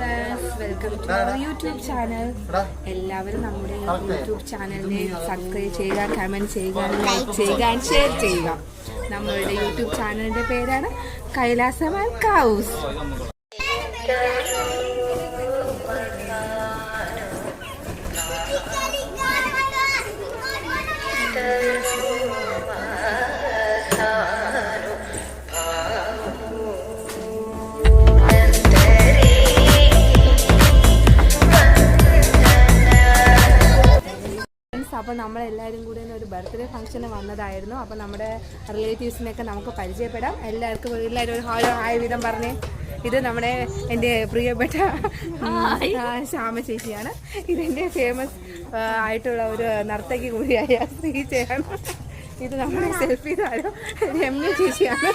Welcome to YouTube channel. എല്ലാവരും നമ്മുടെ YouTube ചാനലിനെ സബ്സ്ക്രൈബ് ചെയ്യുക, കമൻറ്റ് ചെയ്യുക, ലൈക്ക് ചെയ്യുക, ഷെയർ ചെയ്യുക. നമ്മളുടെ യൂട്യൂബ് ചാനലിൻ്റെ പേരാണ് കൈലാസം ആൻഡ് കൗസ്. അപ്പോൾ നമ്മളെല്ലാവരും കൂടി ഒരു ബർത്ത്ഡേ ഫംഗ്ഷന് വന്നതായിരുന്നു. അപ്പോൾ നമ്മുടെ റിലേറ്റീവ്സിനെയൊക്കെ നമുക്ക് പരിചയപ്പെടാം. എല്ലാവരും ഒരു ഹായ് വിധം പറഞ്ഞേ. ഇത് നമ്മുടെ എൻ്റെ പ്രിയപ്പെട്ട ശ്യാമ ചേച്ചിയാണ്. ഇതെൻ്റെ ഫേമസ് ആയിട്ടുള്ള ഒരു നർത്തകി കൂടിയായ ശ്രീജയാണ്. ഇത് നമ്മുടെ സെൽഫി താരം രമ്യ ചേച്ചിയാണ്.